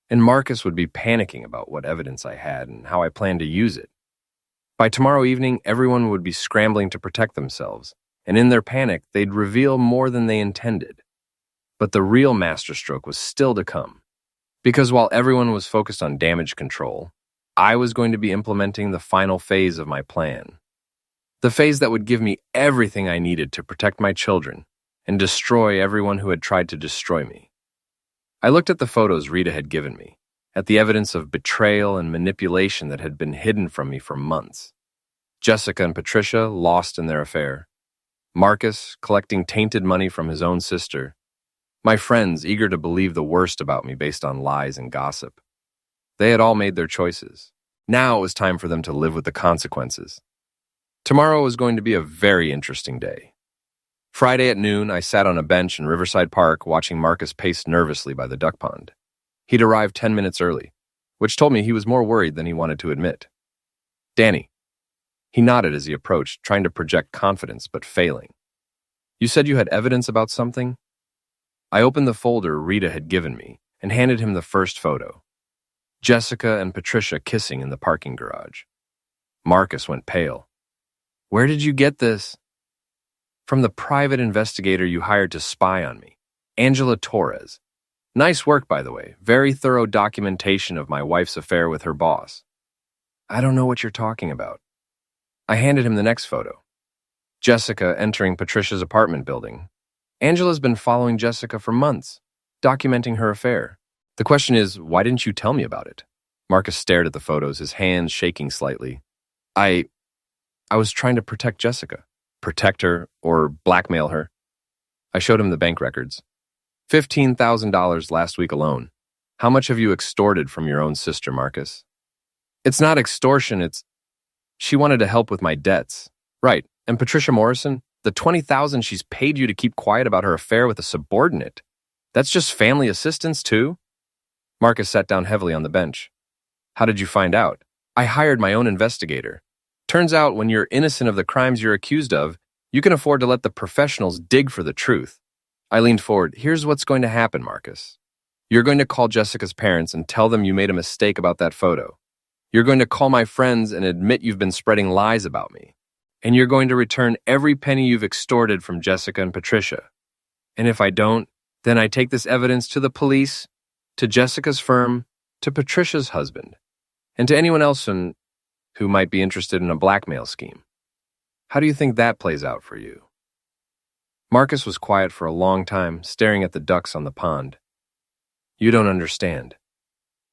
and Marcus would be panicking about what evidence I had and how I planned to use it. By tomorrow evening, everyone would be scrambling to protect themselves, and in their panic, they'd reveal more than they intended. But the real masterstroke was still to come. Because while everyone was focused on damage control, I was going to be implementing the final phase of my plan. The phase that would give me everything I needed to protect my children and destroy everyone who had tried to destroy me. I looked at the photos Rita had given me, at the evidence of betrayal and manipulation that had been hidden from me for months. Jessica and Patricia lost in their affair. Marcus collecting tainted money from his own sister. My friends eager to believe the worst about me based on lies and gossip. They had all made their choices. Now it was time for them to live with the consequences. Tomorrow was going to be a very interesting day. Friday at noon, I sat on a bench in Riverside Park watching Marcus pace nervously by the duck pond. He'd arrived 10 minutes early, which told me he was more worried than he wanted to admit. "Danny." He nodded as he approached, trying to project confidence but failing. "You said you had evidence about something?" I opened the folder Rita had given me and handed him the first photo. Jessica and Patricia kissing in the parking garage. Marcus went pale. "Where did you get this?" "From the private investigator you hired to spy on me, Angela Torres. Nice work, by the way. Very thorough documentation of my wife's affair with her boss." "I don't know what you're talking about." I handed him the next photo. Jessica entering Patricia's apartment building. Angela's been following Jessica for months, documenting her affair. The question is, why didn't you tell me about it? Marcus stared at the photos, his hands shaking slightly. I was trying to protect Jessica. Protect her or blackmail her. I showed him the bank records. $15,000 last week alone. How much have you extorted from your own sister, Marcus? It's not extortion, she wanted to help with my debts. Right, and Patricia Morrison, the $20,000 she's paid you to keep quiet about her affair with a subordinate. That's just family assistance, too? Marcus sat down heavily on the bench. How did you find out? I hired my own investigator. Turns out when you're innocent of the crimes you're accused of, you can afford to let the professionals dig for the truth. I leaned forward. Here's what's going to happen, Marcus. You're going to call Jessica's parents and tell them you made a mistake about that photo. You're going to call my friends and admit you've been spreading lies about me. And you're going to return every penny you've extorted from Jessica and Patricia. And if I don't, then I take this evidence to the police, to Jessica's firm, to Patricia's husband, and to anyone else who might be interested in a blackmail scheme. How do you think that plays out for you? Marcus was quiet for a long time, staring at the ducks on the pond. You don't understand.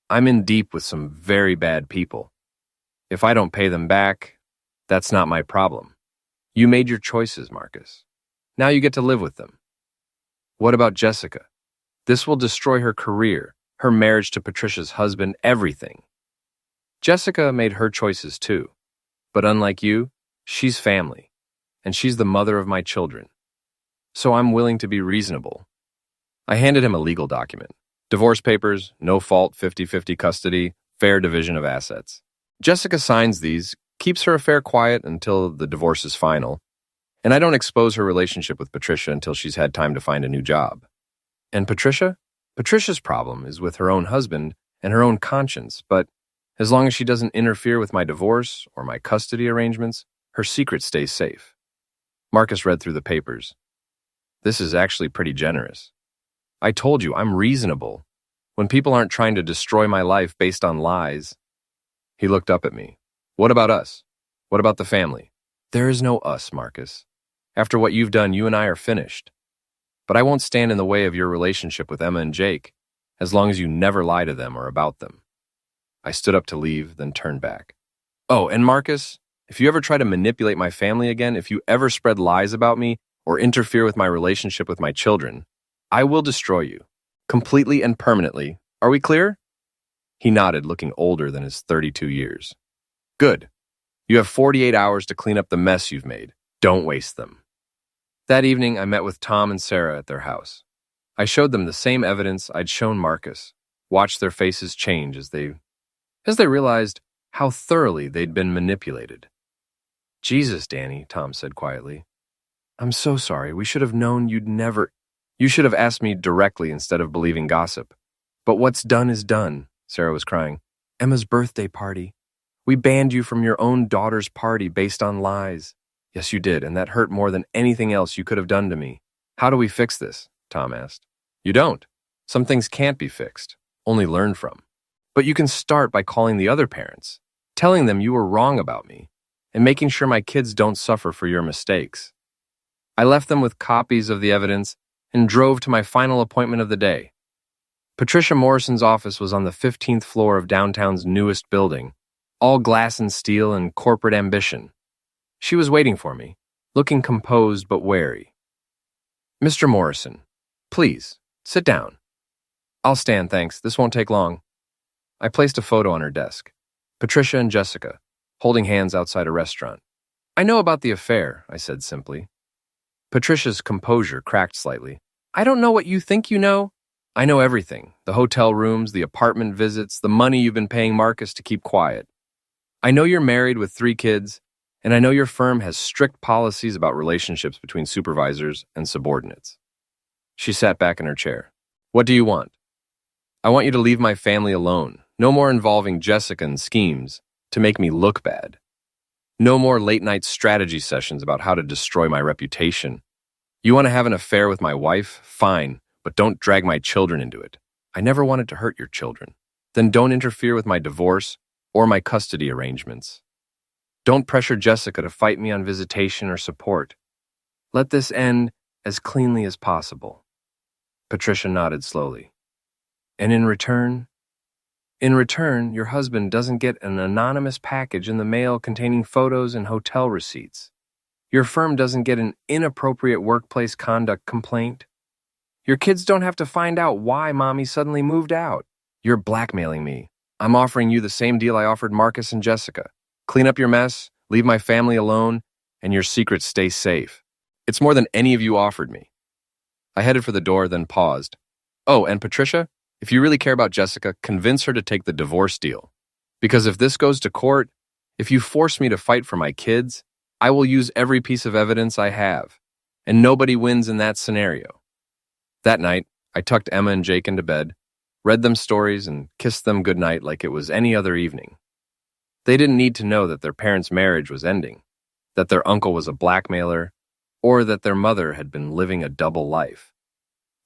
I'm in deep with some very bad people. If I don't pay them back, that's not my problem. You made your choices, Marcus. Now you get to live with them. What about Jessica? This will destroy her career, her marriage to Patricia's husband, everything. Jessica made her choices too. But unlike you, she's family, and she's the mother of my children. So I'm willing to be reasonable. I handed him a legal document. Divorce papers, no fault, 50-50 custody, fair division of assets. Jessica signs these, keeps her affair quiet until the divorce is final, and I don't expose her relationship with Patricia until she's had time to find a new job. And Patricia? Patricia's problem is with her own husband and her own conscience, but as long as she doesn't interfere with my divorce or my custody arrangements, her secret stays safe. Marcus read through the papers. This is actually pretty generous. I told you, I'm reasonable. When people aren't trying to destroy my life based on lies. He looked up at me. What about us? What about the family? There is no us, Marcus. After what you've done, you and I are finished. But I won't stand in the way of your relationship with Emma and Jake, as long as you never lie to them or about them. I stood up to leave, then turned back. Oh, and Marcus, if you ever try to manipulate my family again, if you ever spread lies about me or interfere with my relationship with my children, I will destroy you, completely and permanently. Are we clear? He nodded, looking older than his 32 years. Good. You have 48 hours to clean up the mess you've made. Don't waste them. That evening, I met with Tom and Sarah at their house. I showed them the same evidence I'd shown Marcus, watched their faces change as they realized how thoroughly they'd been manipulated. Jesus, Danny, Tom said quietly. I'm so sorry. We should have known you'd never... You should have asked me directly instead of believing gossip. But what's done is done, Sarah was crying. Emma's birthday party. We banned you from your own daughter's party based on lies. Yes, you did, and that hurt more than anything else you could have done to me. How do we fix this? Tom asked. You don't. Some things can't be fixed, only learned from. But you can start by calling the other parents, telling them you were wrong about me, and making sure my kids don't suffer for your mistakes. I left them with copies of the evidence and drove to my final appointment of the day. Patricia Morrison's office was on the 15th floor of downtown's newest building, all glass and steel and corporate ambition. She was waiting for me, looking composed but wary. Mr. Morrison, please, sit down. I'll stand, thanks. This won't take long. I placed a photo on her desk. Patricia and Jessica, holding hands outside a restaurant. I know about the affair, I said simply. Patricia's composure cracked slightly. I don't know what you think you know. I know everything. The hotel rooms, the apartment visits, the money you've been paying Marcus to keep quiet. I know you're married with 3 kids, and I know your firm has strict policies about relationships between supervisors and subordinates. She sat back in her chair. What do you want? I want you to leave my family alone. No more involving Jessica in schemes to make me look bad. No more late-night strategy sessions about how to destroy my reputation. You want to have an affair with my wife? Fine, but don't drag my children into it. I never wanted to hurt your children. Then don't interfere with my divorce or my custody arrangements. Don't pressure Jessica to fight me on visitation or support. Let this end as cleanly as possible. Patricia nodded slowly. And in return, your husband doesn't get an anonymous package in the mail containing photos and hotel receipts. Your firm doesn't get an inappropriate workplace conduct complaint. Your kids don't have to find out why mommy suddenly moved out. You're blackmailing me. I'm offering you the same deal I offered Marcus and Jessica. Clean up your mess, leave my family alone, and your secrets stay safe. It's more than any of you offered me. I headed for the door, then paused. Oh, and Patricia, if you really care about Jessica, convince her to take the divorce deal. Because if this goes to court, if you force me to fight for my kids, I will use every piece of evidence I have, and nobody wins in that scenario. That night, I tucked Emma and Jake into bed, read them stories, and kissed them goodnight like it was any other evening. They didn't need to know that their parents' marriage was ending, that their uncle was a blackmailer, or that their mother had been living a double life.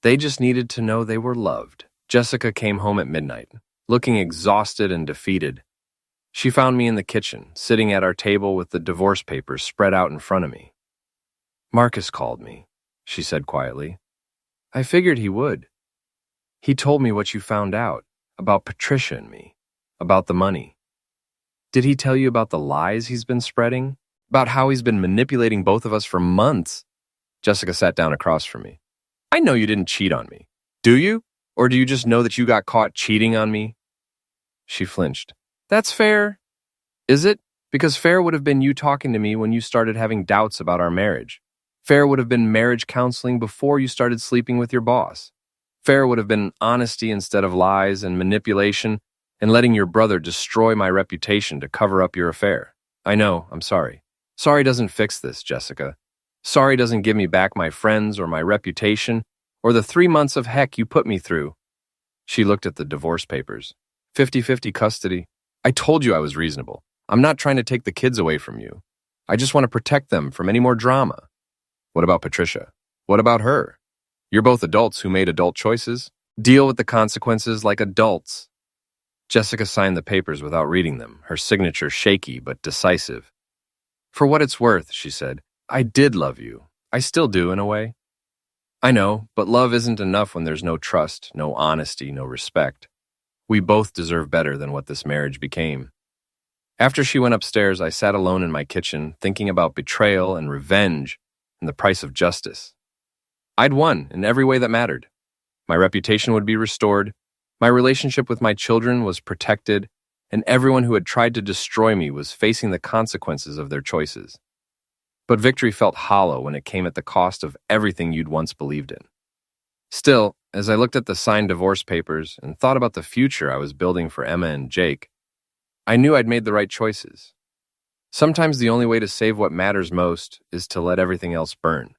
They just needed to know they were loved. Jessica came home at midnight, looking exhausted and defeated. She found me in the kitchen, sitting at our table with the divorce papers spread out in front of me. Marcus called me, she said quietly. I figured he would. He told me what you found out, about Patricia and me, about the money. Did he tell you about the lies he's been spreading? About how he's been manipulating both of us for months? Jessica sat down across from me. I know you didn't cheat on me. Do you? Or do you just know that you got caught cheating on me? She flinched. That's fair. Is it? Because fair would have been you talking to me when you started having doubts about our marriage. Fair would have been marriage counseling before you started sleeping with your boss. Fair would have been honesty instead of lies and manipulation and letting your brother destroy my reputation to cover up your affair. I know, I'm sorry. Sorry doesn't fix this, Jessica. Sorry doesn't give me back my friends or my reputation or the 3 months of heck you put me through. She looked at the divorce papers. 50-50 custody. I told you I was reasonable. I'm not trying to take the kids away from you. I just want to protect them from any more drama. What about Patricia? What about her? You're both adults who made adult choices. Deal with the consequences like adults. Jessica signed the papers without reading them, her signature shaky but decisive. For what it's worth, she said, I did love you. I still do, in a way. I know, but love isn't enough when there's no trust, no honesty, no respect. We both deserve better than what this marriage became. After she went upstairs, I sat alone in my kitchen, thinking about betrayal and revenge and the price of justice. I'd won in every way that mattered. My reputation would be restored, my relationship with my children was protected, and everyone who had tried to destroy me was facing the consequences of their choices. But victory felt hollow when it came at the cost of everything you'd once believed in. Still, as I looked at the signed divorce papers and thought about the future I was building for Emma and Jake, I knew I'd made the right choices. Sometimes the only way to save what matters most is to let everything else burn.